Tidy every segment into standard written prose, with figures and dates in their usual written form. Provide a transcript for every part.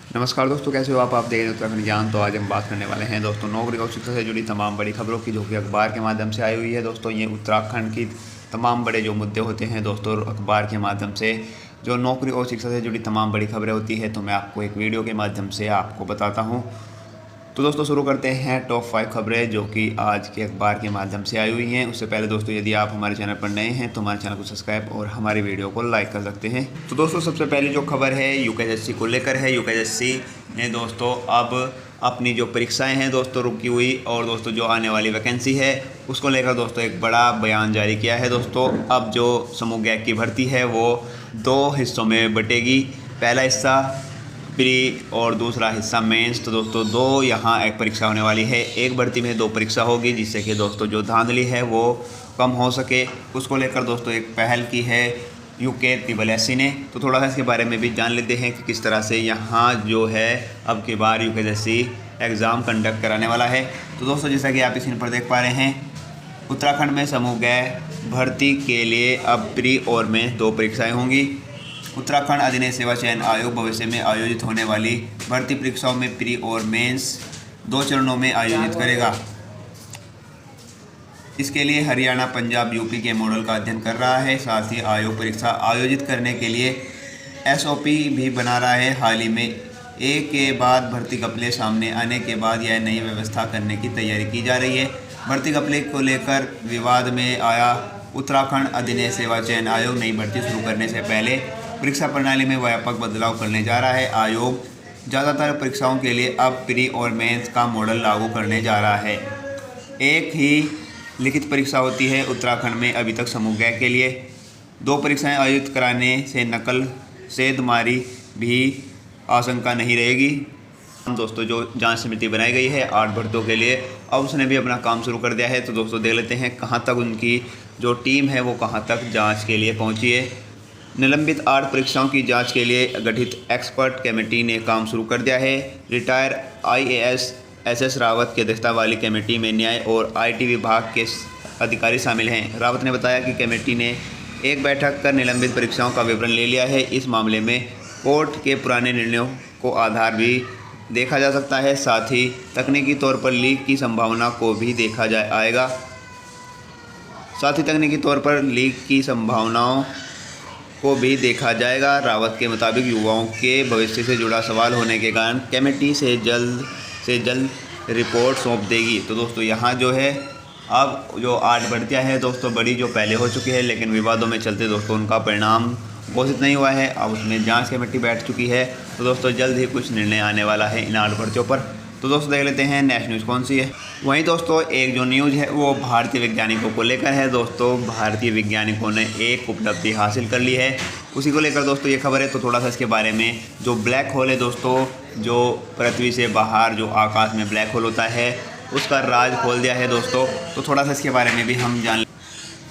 नमस्कार दोस्तों, कैसे हो आप देख रहे हैं उत्तराखंड ज्ञान। तो आज हम बात करने वाले हैं दोस्तों नौकरी और शिक्षा से जुड़ी तमाम बड़ी खबरों की, जो कि अखबार के माध्यम से आई हुई है। दोस्तों ये उत्तराखंड की तमाम बड़े जो मुद्दे होते हैं दोस्तों, अखबार के माध्यम से जो नौकरी और शिक्षा से जुड़ी तमाम बड़ी खबरें होती है, तो मैं आपको एक वीडियो के माध्यम से आपको बताता हूँ। तो दोस्तों शुरू करते हैं टॉप 5 खबरें जो कि आज के अखबार के माध्यम से आई हुई हैं। उससे पहले दोस्तों, यदि आप हमारे चैनल पर नए हैं तो हमारे चैनल को सब्सक्राइब और हमारी वीडियो को लाइक कर सकते हैं। तो दोस्तों सबसे पहले जो खबर है यूकेएसएससी को लेकर है। यूकेएसएससी ने दोस्तों अब अपनी जो परीक्षाएं हैं दोस्तों रुकी हुई, और दोस्तों जो आने वाली वैकेंसी है उसको लेकर दोस्तों एक बड़ा बयान जारी किया है। दोस्तों अब जो समूह गैग की भर्ती है वो 2 हिस्सों में बटेगी। पहला हिस्सा प्री और दूसरा हिस्सा मेंस। तो दोस्तों 2 यहाँ एक परीक्षा होने वाली है। एक भर्ती में 2 परीक्षा होगी, जिससे कि दोस्तों जो धांधली है वो कम हो सके। उसको लेकर दोस्तों एक पहल की है यूकेएसएससी ने। तो थोड़ा सा इसके बारे में भी जान लेते हैं कि किस तरह से यहाँ जो है अब की बार यूकेएसएससी एग्ज़ाम कंडक्ट कराने वाला है। तो दोस्तों जैसा कि आप स्क्रीन पर देख पा रहे हैं, उत्तराखंड में समूह गैग भर्ती के लिए अब प्री और मेंस 2 परीक्षाएँ होंगी। उत्तराखंड अधीनस्थ सेवा चयन आयोग भविष्य में आयोजित होने वाली भर्ती परीक्षाओं में प्री और मेंस 2 चरणों में आयोजित करेगा। इसके लिए हरियाणा, पंजाब, यूपी के मॉडल का अध्ययन कर रहा है। साथ ही आयोग परीक्षा आयोजित करने के लिए एसओपी भी बना रहा है। हाल ही में एक के बाद भर्ती घपले सामने आने के बाद यह नई व्यवस्था करने की तैयारी की जा रही है। भर्ती घपले को लेकर विवाद में आया उत्तराखंड अधीनस्थ सेवा चयन आयोग नई भर्ती शुरू करने से पहले परीक्षा प्रणाली में व्यापक बदलाव करने जा रहा है। आयोग ज़्यादातर परीक्षाओं के लिए अब प्री और मेंस का मॉडल लागू करने जा रहा है। एक ही लिखित परीक्षा होती है। उत्तराखंड में अभी तक समूह गैग के लिए 2 परीक्षाएं आयोजित कराने से नकल सेधमारी भी आशंका नहीं रहेगी। दोस्तों जो जांच समिति बनाई गई है 8 भर्तियों के लिए, अब उसने भी अपना काम शुरू कर दिया है। तो दोस्तों देख लेते हैं कहाँ तक उनकी जो टीम है वो कहाँ तक जाँच के लिए पहुँची है। निलंबित 8 परीक्षाओं की जांच के लिए गठित एक्सपर्ट कमेटी ने काम शुरू कर दिया है। रिटायर आईएएस एसएस रावत की अध्यक्षता वाली कमेटी में न्याय और आईटी विभाग के अधिकारी शामिल हैं। रावत ने बताया कि कमेटी ने एक बैठक कर निलंबित परीक्षाओं का विवरण ले लिया है। इस मामले में कोर्ट के पुराने निर्णयों को आधार भी देखा जा सकता है। साथ ही तकनीकी तौर पर लीक की संभावना को भी देखा आएगा। को भी देखा जाएगा। रावत के मुताबिक युवाओं के भविष्य से जुड़ा सवाल होने के कारण कमेटी से जल्द रिपोर्ट सौंप देगी। तो दोस्तों यहाँ जो है अब जो 8 भर्तियाँ हैं दोस्तों बड़ी जो पहले हो चुकी है, लेकिन विवादों में चलते दोस्तों उनका परिणाम घोषित नहीं हुआ है। अब उसमें जांच कमेटी बैठ चुकी है। तो दोस्तों जल्द ही कुछ निर्णय आने वाला है इन 8 भर्तियों पर। तो दोस्तों देख लेते हैं नेक्स्ट न्यूज़ कौन सी है। वहीं दोस्तों एक जो न्यूज़ है वो भारतीय वैज्ञानिकों को लेकर है। दोस्तों भारतीय वैज्ञानिकों ने एक उपलब्धि हासिल कर ली है, उसी को लेकर दोस्तों ये खबर है। तो थोड़ा सा इसके बारे में, जो ब्लैक होल है दोस्तों, जो पृथ्वी से बाहर जो आकाश में ब्लैक होल होता है, उसका राज खोल दिया है दोस्तों। तो थोड़ा सा इसके बारे में भी हम जान लें।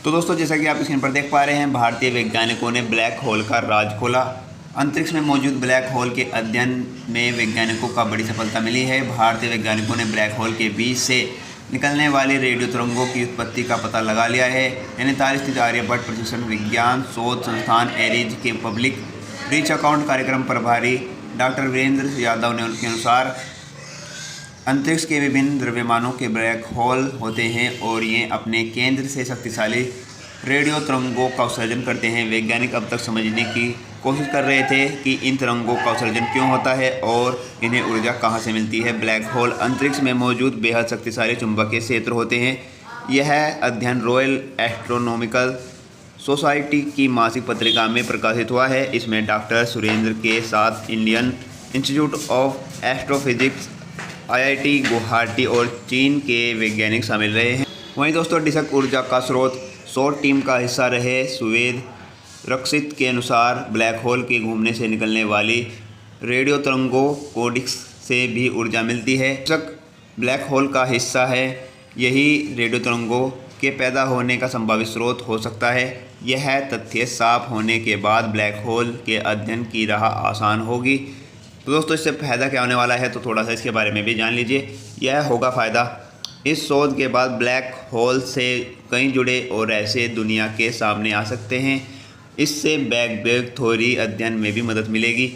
तो दोस्तों जैसा कि आप स्क्रीन पर देख पा रहे हैं, भारतीय वैज्ञानिकों ने ब्लैक होल का राज खोला। अंतरिक्ष में मौजूद ब्लैक होल के अध्ययन में वैज्ञानिकों का बड़ी सफलता मिली है। भारतीय वैज्ञानिकों ने ब्लैक होल के बीच से निकलने वाले रेडियो तरंगों की उत्पत्ति का पता लगा लिया है। नैनीताल स्थित आर्यभट्ट प्रशिक्षण विज्ञान शोध संस्थान एरिज के पब्लिक रीच अकाउंट कार्यक्रम प्रभारी डॉक्टर वीरेंद्र यादव ने उनके अनुसार अंतरिक्ष के विभिन्न द्रव्यमानों के ब्लैक होल होते हैं और ये अपने केंद्र से शक्तिशाली रेडियो तरंगों का उत्सर्जन करते हैं। वैज्ञानिक अब तक समझने की कोशिश कर रहे थे कि इन तरंगों का उत्सर्जन क्यों होता है और इन्हें ऊर्जा कहाँ से मिलती है। ब्लैक होल अंतरिक्ष में मौजूद बेहद शक्तिशाली चुंबकीय क्षेत्र होते हैं। यह अध्ययन रॉयल एस्ट्रोनॉमिकल सोसाइटी की मासिक पत्रिका में प्रकाशित हुआ है। इसमें डॉक्टर सुरेंद्र के साथ Indian institute of astrophysics, IIT Guwahati और चीन के वैज्ञानिक शामिल रहे हैं। वहीं दोस्तों डिसक ऊर्जा का स्रोत सौर टीम का हिस्सा रहे सुवेद रक्षित के अनुसार ब्लैक होल के घूमने से निकलने वाली रेडियो तरंगों को डिस्क से भी ऊर्जा मिलती है। डिसक ब्लैक होल का हिस्सा है। यही रेडियो तरंगों के पैदा होने का संभावित स्रोत हो सकता है। यह तथ्य साफ होने के बाद ब्लैक होल के अध्ययन की राह आसान होगी। तो दोस्तों इससे फ़ायदा क्या होने वाला है, तो थोड़ा सा इसके बारे में भी जान लीजिए। यह होगा फ़ायदा, इस शोध के बाद ब्लैक होल से कई जुड़े और ऐसे दुनिया के सामने आ सकते हैं। इससे बिग बैंग थ्योरी अध्ययन में भी मदद मिलेगी।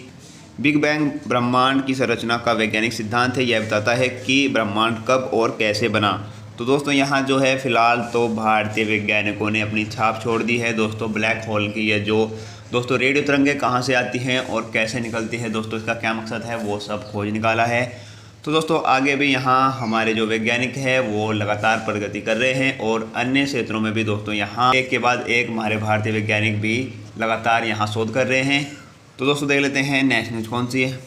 बिग बैंग ब्रह्मांड की संरचना का वैज्ञानिक सिद्धांत है। यह बताता है कि ब्रह्मांड कब और कैसे बना। तो दोस्तों यहाँ जो है फ़िलहाल तो भारतीय वैज्ञानिकों ने अपनी छाप छोड़ दी है दोस्तों ब्लैक होल की। यह जो दोस्तों रेडियो तरंगें कहाँ से आती हैं और कैसे निकलती है दोस्तों, इसका क्या मकसद है, वो सब खोज निकाला है। तो दोस्तों आगे भी यहाँ हमारे जो वैज्ञानिक है वो लगातार प्रगति कर रहे हैं और अन्य क्षेत्रों में भी दोस्तों यहाँ एक के बाद एक हमारे भारतीय वैज्ञानिक भी लगातार यहाँ शोध कर रहे हैं। तो दोस्तों देख लेते हैं नेक्स्ट न्यूज़ कौन सी है।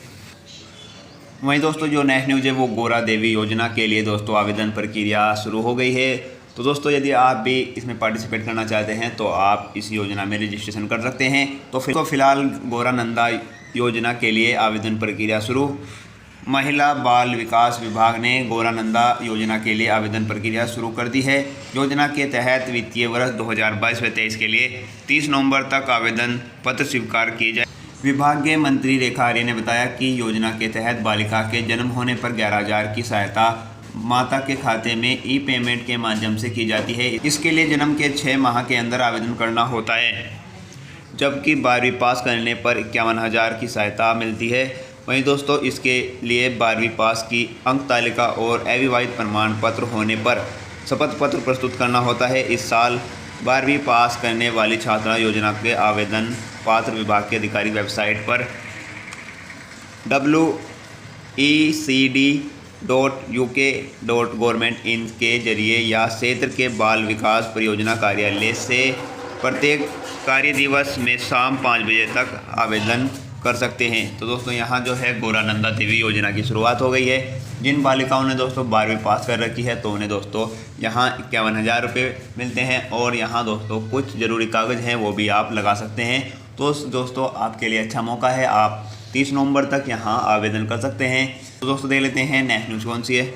वहीं दोस्तों जो नेक्स्ट न्यूज़ है वो गौरा देवी योजना के लिए दोस्तों आवेदन प्रक्रिया शुरू हो गई है। तो दोस्तों यदि आप भी इसमें पार्टिसिपेट करना चाहते हैं तो आप इस योजना में रजिस्ट्रेशन कर सकते हैं। तो फिलहाल गौरा नंदा योजना के लिए आवेदन प्रक्रिया शुरू। महिला बाल विकास विभाग ने गौरा नंदा योजना के लिए आवेदन प्रक्रिया शुरू कर दी है। योजना के तहत वित्तीय वर्ष 2022-23 के लिए 30 नवंबर तक आवेदन पत्र स्वीकार किए जाए। विभागीय मंत्री रेखा आर्य ने बताया कि योजना के तहत बालिका के जन्म होने पर 11,000 की सहायता माता के खाते में ई पेमेंट के माध्यम से की जाती है। इसके लिए जन्म के 6 माह के अंदर आवेदन करना होता है, जबकि 12वीं पास करने पर 51,000 की सहायता मिलती है। वहीं दोस्तों इसके लिए 12वीं पास की अंक तालिका और अविवाहित प्रमाण पत्र होने पर शपथ पत्र प्रस्तुत करना होता है। इस साल 12वीं पास करने वाली छात्रा योजना के आवेदन पात्र विभाग के अधिकारी वेबसाइट पर wecd.uk.government.in के जरिए या क्षेत्र के बाल विकास परियोजना कार्यालय से प्रत्येक कार्य दिवस में शाम 5 बजे तक आवेदन कर सकते हैं। तो दोस्तों यहाँ जो है गौरा नंदा देवी योजना की शुरुआत हो गई है। जिन बालिकाओं ने दोस्तों 12वीं पास कर रखी है तो उन्हें दोस्तों यहाँ 51,000 रुपये मिलते हैं और यहाँ दोस्तों कुछ ज़रूरी कागज़ हैं वो भी आप लगा सकते हैं। तो दोस्तों आपके लिए अच्छा मौका है, आप 30 नवंबर तक यहाँ आवेदन कर सकते हैं। तो दोस्तों देख लेते हैं नेक्स्ट न्यूज़ कौन सी है।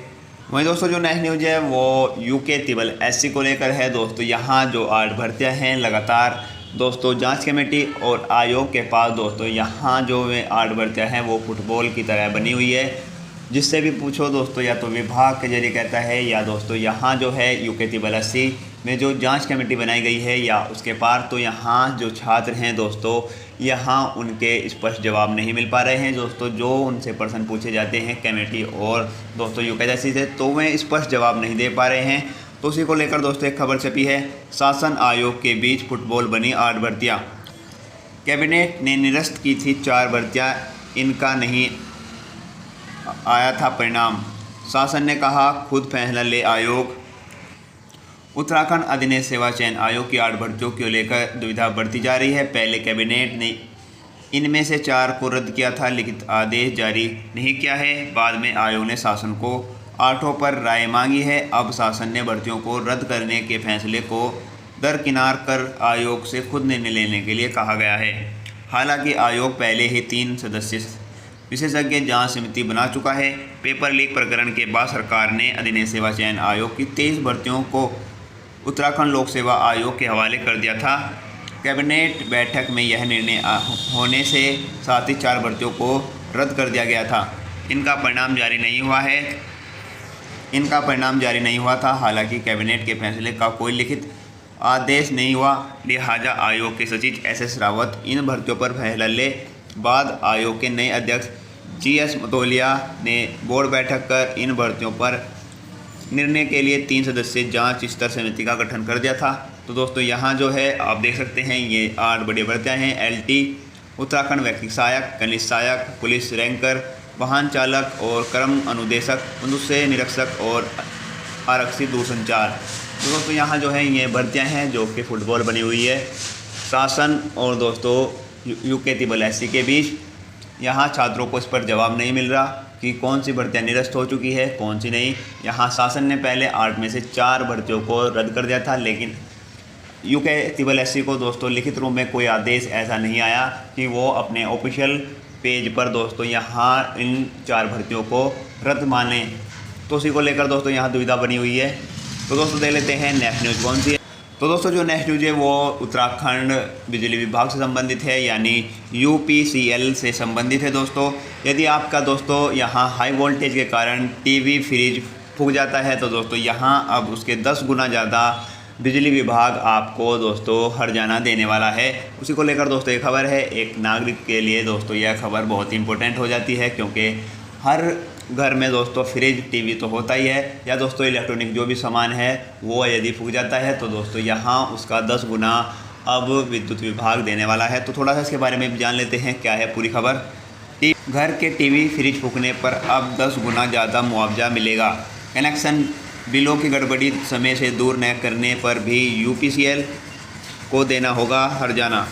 वहीं दोस्तों जो नेक्स्ट न्यूज़ है वो यूके ट्रिपल एससी को लेकर है। दोस्तों यहाँ जो 8 भर्तियाँ हैं लगातार दोस्तों जांच कमेटी और आयोग के पास दोस्तों यहाँ जो 8 भर्तियाँ हैं वो फुटबॉल की तरह बनी हुई है। जिससे भी पूछो दोस्तों या तो विभाग के जरिए कहता है या दोस्तों यहाँ जो है यूके ट्रिपल एससी में जो जांच कमेटी बनाई गई है या उसके पार, तो यहाँ जो छात्र हैं दोस्तों यहाँ उनके स्पष्ट जवाब नहीं मिल पा रहे हैं दोस्तों। जो उनसे प्रश्न पूछे जाते हैं कमेटी और दोस्तों यूके एससी से तो वे स्पष्ट जवाब नहीं दे पा रहे हैं। तो उसी को लेकर दोस्तों एक खबर छपी है, शासन आयोग के बीच फुटबॉल बनी 8 भर्तियाँ। कैबिनेट ने निरस्त की थी 4 भर्तियाँ, इनका नहीं आया था परिणाम। शासन ने कहा खुद फैसला ले आयोग। उत्तराखंड अधीनस्थ सेवा चयन आयोग की 8 भर्तियों को लेकर दुविधा बढ़ती जा रही है। पहले कैबिनेट ने इनमें से 4 को रद्द किया था, लिखित आदेश जारी नहीं किया है। बाद में आयोग ने शासन को 8 पर राय मांगी है। अब शासन ने भर्तियों को रद्द करने के फैसले को दरकिनार कर आयोग से खुद निर्णय लेने के लिए कहा गया है। हालांकि आयोग पहले ही 3 सदस्यीय विशेषज्ञ जांच समिति बना चुका है। पेपर लीक प्रकरण के बाद सरकार ने अधीनस्थ सेवा चयन आयोग की 23 भर्तियों को उत्तराखंड लोक सेवा आयोग के हवाले कर दिया था। कैबिनेट बैठक में यह निर्णय होने से साथ ही 4 भर्तियों को रद्द कर दिया गया था। इनका परिणाम जारी नहीं हुआ था। हालांकि कैबिनेट के फैसले का कोई लिखित आदेश नहीं हुआ, लिहाजा आयोग के सचिव एस रावत इन भर्तियों पर फैसला ले बाद आयोग के नए अध्यक्ष GS मथोलिया ने बोर्ड बैठक कर इन भर्तियों पर निर्णय के लिए 3 सदस्यीय जांच स्तर समिति का गठन कर दिया था। तो दोस्तों यहाँ जो है आप देख सकते हैं ये 8 बड़ी भर्तियाँ हैं। LT उत्तराखंड व्यक्तिगत सहायक, कनिष्ठ सहायक, पुलिस रैंकर, वाहन चालक और क्रम अनुदेशक, मनुष्य निरीक्षक और आरक्षी दूरसंचार। तो दोस्तों यहाँ जो है ये भर्तियाँ हैं जो कि फुटबॉल बनी हुई है शासन और दोस्तों यूके ट्रिपल एससी के बीच। यहाँ छात्रों को इस पर जवाब नहीं मिल रहा कि कौन सी भर्तियाँ निरस्त हो चुकी है कौन सी नहीं। यहाँ शासन ने पहले 8 में से 4 भर्तियों को रद्द कर दिया था, लेकिन यूके ट्रिपल एससी को दोस्तों लिखित रूप में कोई आदेश ऐसा नहीं आया कि वो अपने ऑफिशियल पेज पर दोस्तों यहाँ इन 4 भर्तियों को रद्द माने। तो उसी को लेकर दोस्तों यहाँ दुविधा बनी हुई है। तो दोस्तों देख लेते हैं नेक्स्ट न्यूज़ कौन सी है। तो दोस्तों जो नेक्स्ट न्यूज़ है वो उत्तराखंड बिजली विभाग से संबंधित है, यानी UPCL से संबंधित है। दोस्तों यदि आपका दोस्तों यहाँ हाई वोल्टेज के कारण टीवी फ्रिज फूक जाता है तो दोस्तों यहाँ अब उसके 10 गुना ज़्यादा बिजली विभाग आपको दोस्तों हर्जाना देने वाला है। उसी को लेकर दोस्तों ये खबर है। एक नागरिक के लिए दोस्तों यह खबर बहुत इंपॉर्टेंट हो जाती है, क्योंकि हर घर में दोस्तों फ्रिज, टीवी तो होता ही है, या दोस्तों इलेक्ट्रॉनिक जो भी सामान है वो यदि फूक जाता है तो दोस्तों यहाँ उसका 10 गुना अब विद्युत विभाग देने वाला है। तो थोड़ा सा इसके बारे में जान लेते हैं, क्या है पूरी खबर। घर के टीवी, फ्रिज फूकने पर अब 10 गुना ज़्यादा मुआवजा मिलेगा। कनेक्शन बिलों की गड़बड़ी समय से दूर न करने पर भी यूपीसीएल को देना होगा हर्जाना।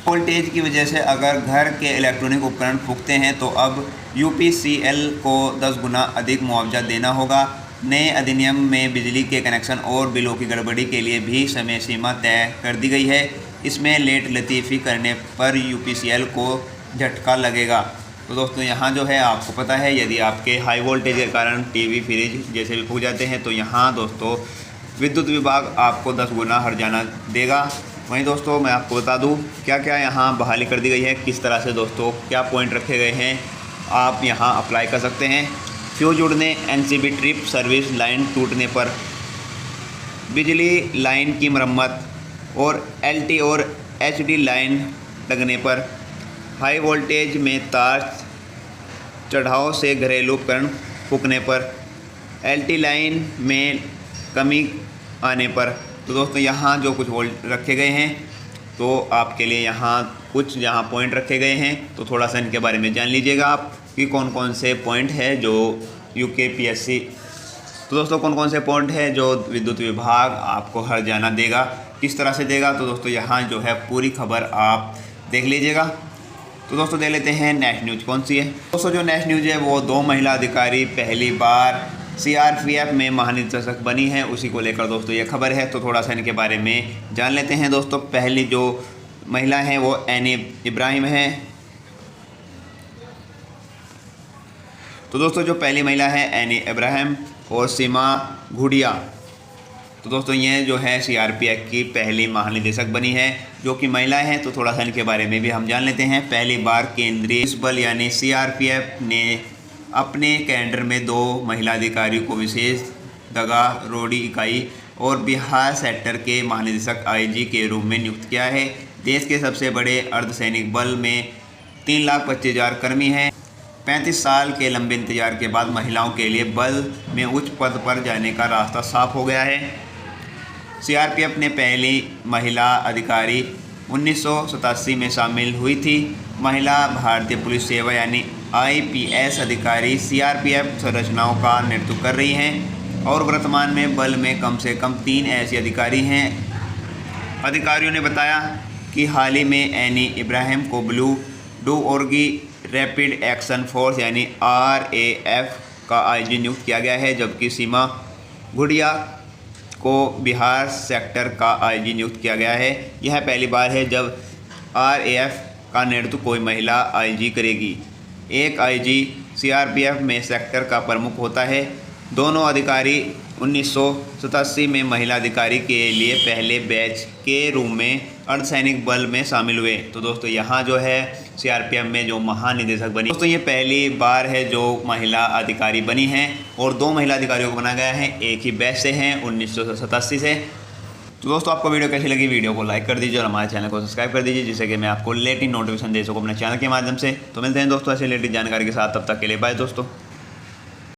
वोल्टेज की वजह से अगर घर के इलेक्ट्रॉनिक उपकरण फूकते हैं तो अब यूपीसीएल को 10 गुना अधिक मुआवजा देना होगा। नए अधिनियम में बिजली के कनेक्शन और बिलों की गड़बड़ी के लिए भी समय सीमा तय कर दी गई है। इसमें लेट लतीफ़ी करने पर यूपीसीएल को झटका लगेगा। तो दोस्तों यहाँ जो है आपको पता है, यदि आपके हाई वोल्टेज के कारण टीवी, फ्रिज जैसे भी फूक जाते हैं तो यहाँ दोस्तों विद्युत विभाग आपको 10 गुना हर्जाना देगा। वहीं दोस्तों मैं आपको बता दूं क्या क्या यहाँ बहाली कर दी गई है, किस तरह से दोस्तों क्या पॉइंट रखे गए हैं, आप यहाँ अप्लाई कर सकते हैं। फ्यूज उड़ने, एनसीबी ट्रिप, सर्विस लाइन टूटने पर, बिजली लाइन की मरम्मत और एलटी और एचडी लाइन लगने पर, हाई वोल्टेज में तार चढ़ाव से घरेलू उपकरण फूकने पर, एलटी लाइन में कमी आने पर। तो दोस्तों यहाँ जो कुछ वोल्ट रखे गए हैं तो आपके लिए यहाँ कुछ पॉइंट रखे गए हैं, तो थोड़ा सा इनके बारे में जान लीजिएगा आप कि कौन कौन से पॉइंट है जो यूकेपीएससी, तो दोस्तों कौन कौन से पॉइंट है जो विद्युत विभाग आपको हर्जाना देगा, किस तरह से देगा। तो दोस्तों यहाँ जो है पूरी खबर आप देख लीजिएगा। तो दोस्तों देख लेते हैं नेक्स्ट न्यूज़ कौन सी है। दोस्तों जो नेक्स्ट न्यूज़ है वो 2 महिला अधिकारी पहली बार सीआरपीएफ में महानिदेशक बनी है, उसी को लेकर दोस्तों ये खबर है। तो थोड़ा सा इनके बारे में जान लेते हैं। दोस्तों पहली जो महिला है वो एनी इब्राहिम है। तो दोस्तों जो पहली महिला है एनी इब्राहिम और सीमा घुड़िया, तो दोस्तों ये जो है सीआरपीएफ की पहली महानिदेशक बनी है जो कि महिला है। तो थोड़ा सा इनके बारे में भी हम जान लेते हैं। पहली बार केंद्रीय पुलिस बल यानी सीआरपीएफ ने अपने कैडर में 2 महिला अधिकारियों को विशेष दगारोडी इकाई और बिहार सेक्टर के महानिदेशक आईजी के रूप में नियुक्त किया है। देश के सबसे बड़े अर्धसैनिक बल में 3,25,000 कर्मी हैं। 35 साल के लंबे इंतजार के बाद महिलाओं के लिए बल में उच्च पद पर जाने का रास्ता साफ हो गया है। सीआरपीएफ ने पहली महिला अधिकारी 1987 में शामिल हुई थी। महिला भारतीय पुलिस सेवा यानी आईपीएस अधिकारी सीआरपीएफ संरचनाओं का नेतृत्व कर रही हैं और वर्तमान में बल में कम से कम 3 ऐसे अधिकारी हैं। अधिकारियों ने बताया कि हाल ही में एनी इब्राहिम को ब्लू डू ऑर्गी रैपिड एक्शन फोर्स यानी आरएएफ का आईजी नियुक्त किया गया है, जबकि सीमा घुड़िया को बिहार सेक्टर का आईजी नियुक्त किया गया है। यह पहली बार है जब आरएएफ का नेतृत्व कोई महिला आईजी करेगी। एक आईजी सीआरपीएफ में सेक्टर का प्रमुख होता है। दोनों अधिकारी 1987 में महिला अधिकारी के लिए पहले बैच के रूप में अर्धसैनिक बल में शामिल हुए। तो दोस्तों यहाँ जो है सीआरपीएफ में जो महानिदेशक बनी, दोस्तों ये पहली बार है जो महिला अधिकारी बनी हैं और 2 महिला अधिकारियों को बनाया गया है, एक ही बैच से हैं 1987 से। तो दोस्तों आपको वीडियो कैसी लगी, वीडियो को लाइक कर दीजिए और हमारे चैनल को सब्सक्राइब कर दीजिए, जिससे कि मैं आपको लेटेस्ट नोटिफिकेशन दे सकूँ अपने चैनल के माध्यम से। तो मिलते हैं दोस्तों ऐसे लेटेस्ट जानकारी के साथ, तब तक के लिए बाय दोस्तों।